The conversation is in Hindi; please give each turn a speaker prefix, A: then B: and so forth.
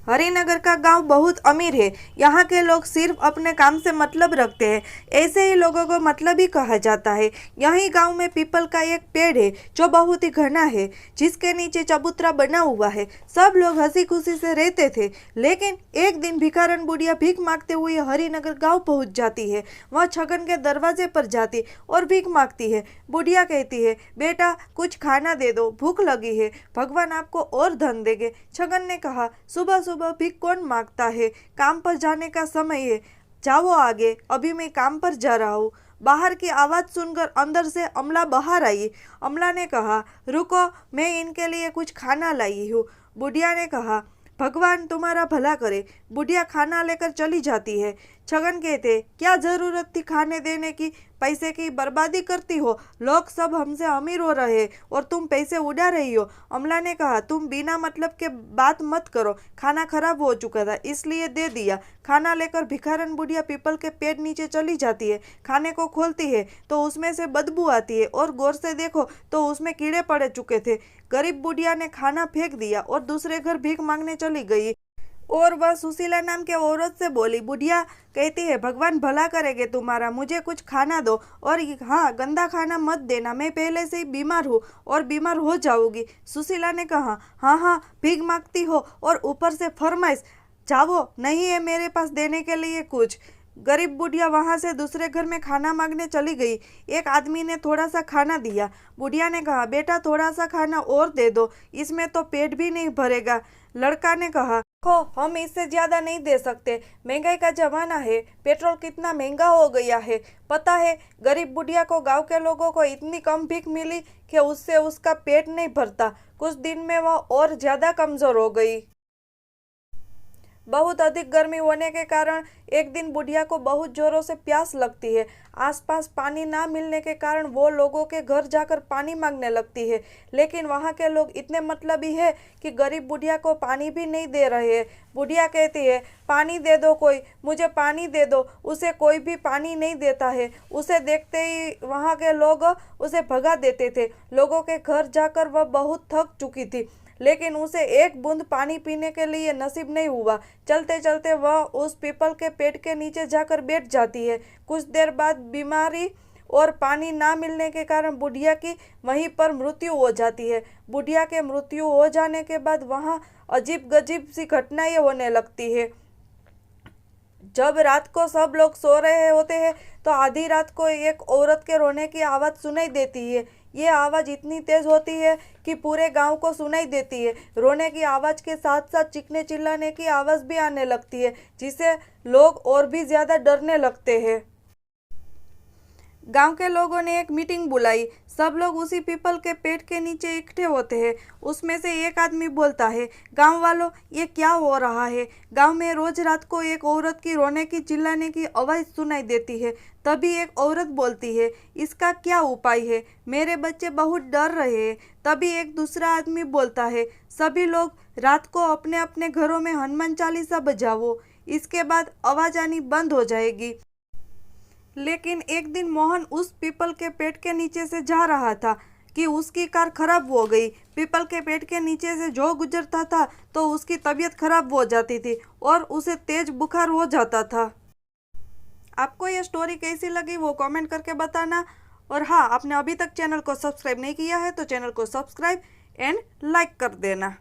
A: हरिनगर का गांव बहुत अमीर है। यहाँ के लोग सिर्फ अपने काम से मतलब रखते हैं। ऐसे ही लोगों को मतलबी कहा जाता है। यही गांव में पीपल का एक पेड़ है जो बहुत ही घना है, जिसके नीचे चबूतरा बना हुआ है। सब लोग हंसी खुशी से रहते थे। लेकिन एक दिन भिखारन बुढ़िया भीख मांगते हुए हरिनगर गांव पहुंच जाती है। वह छगन के दरवाजे पर जाती और भीख मांगती है। बुढ़िया कहती है, बेटा कुछ खाना दे दो, भूख लगी है, भगवान आपको और धन देंगे। छगन ने कहा, सुबह सुबह भीख कौन मांगता है, काम पर जाने का समय है, जाओ आगे, अभी मैं काम पर जा रहा हूँ। बाहर की आवाज़ सुनकर अंदर से अमला बाहर आई। अमला ने कहा, रुको, मैं इनके लिए कुछ खाना लाई हूँ। बुढ़िया ने कहा, भगवान तुम्हारा भला करे। बुढ़िया खाना लेकर चली जाती है। छगन कहते, क्या ज़रूरत थी खाने देने की, पैसे की बर्बादी करती हो, लोग सब हमसे अमीर हो रहे हैं और तुम पैसे उड़ा रही हो। अमला ने कहा, तुम बिना मतलब के बात मत करो, खाना खराब हो चुका था इसलिए दे दिया। खाना लेकर भिखारन बुढ़िया पीपल के पेड़ नीचे चली जाती है। खाने को खोलती है तो उसमें से बदबू आती है और गौर से देखो तो उसमें कीड़े पड़ चुके थे। गरीब बुढ़िया ने खाना फेंक दिया और दूसरे घर भीख मांगने चली गई। और वह सुशीला नाम के औरत से बोली। बुढ़िया कहती है, भगवान भला करेंगे तुम्हारा, मुझे कुछ खाना दो, और हाँ, गंदा खाना मत देना, मैं पहले से ही बीमार हूँ और बीमार हो जाऊंगी। सुशीला ने कहा, हाँ हाँ, भीख मांगती हो और ऊपर से फरमाइश, जाओ, नहीं है मेरे पास देने के लिए कुछ। गरीब बुढ़िया वहां से दूसरे घर में खाना मांगने चली गई। एक आदमी ने थोड़ा सा खाना दिया। बुढ़िया ने कहा, बेटा थोड़ा सा खाना और दे दो, इसमें तो पेट भी नहीं भरेगा। लड़का ने कहा, देखो, हम इससे ज्यादा नहीं दे सकते, महंगाई का जमाना है, पेट्रोल कितना महंगा हो गया है। पता है, गरीब बुढ़िया को गांव के लोगों को इतनी कम भीख मिली कि उससे उसका पेट नहीं भरता। कुछ दिन में वह और ज्यादा कमजोर हो गई। बहुत अधिक गर्मी होने के कारण एक दिन बुढ़िया को बहुत जोरों से प्यास लगती है। आसपास पानी ना मिलने के कारण वो लोगों के घर जाकर पानी मांगने लगती है। लेकिन वहाँ के लोग इतने मतलबी है कि गरीब बुढ़िया को पानी भी नहीं दे रहे हैं। बुढ़िया कहती है, पानी दे दो कोई, मुझे पानी दे दो। उसे कोई भी पानी नहीं देता है। उसे देखते ही वहाँ के लोग उसे भगा देते थे। लोगों के घर जाकर वह बहुत थक चुकी थी, लेकिन उसे एक बूंद पानी पीने के लिए नसीब नहीं हुआ। चलते चलते वह उस पीपल के पेड़ के नीचे जाकर बैठ जाती है। कुछ देर बाद बीमारी और पानी ना मिलने के कारण बुढ़िया की वहीं पर मृत्यु हो जाती है। बुढ़िया के मृत्यु हो जाने के बाद वहाँ अजीब गजीब सी घटनाएं होने लगती है। जब रात को सब लोग सो रहे होते हैं तो आधी रात को एक औरत के रोने की आवाज़ सुनाई देती है। ये आवाज़ इतनी तेज होती है कि पूरे गांव को सुनाई देती है। रोने की आवाज़ के साथ साथ चीखने चिल्लाने की आवाज़ भी आने लगती है, जिससे लोग और भी ज़्यादा डरने लगते हैं। गांव के लोगों ने एक मीटिंग बुलाई। सब लोग उसी पीपल के पेड़ के नीचे इकट्ठे होते हैं। उसमें से एक आदमी बोलता है, गांव वालों, ये क्या हो रहा है? गांव में रोज रात को एक औरत की रोने की चिल्लाने की आवाज़ सुनाई देती है। तभी एक औरत बोलती है, इसका क्या उपाय है? मेरे बच्चे बहुत डर रहे हैं। तभी एक दूसरा आदमी बोलता है, सभी लोग रात को अपने अपने घरों में हनुमान चालीसा बजाओ, इसके बाद आवाज़ आनी बंद हो जाएगी। लेकिन एक दिन मोहन उस पीपल के पेड़ के नीचे से जा रहा था कि उसकी कार खराब हो गई। पीपल के पेड़ के नीचे से जो गुजरता था तो उसकी तबीयत खराब हो जाती थी और उसे तेज बुखार हो जाता था। आपको ये स्टोरी कैसी लगी वो कमेंट करके बताना। और हाँ, आपने अभी तक चैनल को सब्सक्राइब नहीं किया है तो चैनल को सब्सक्राइब एंड लाइक कर देना।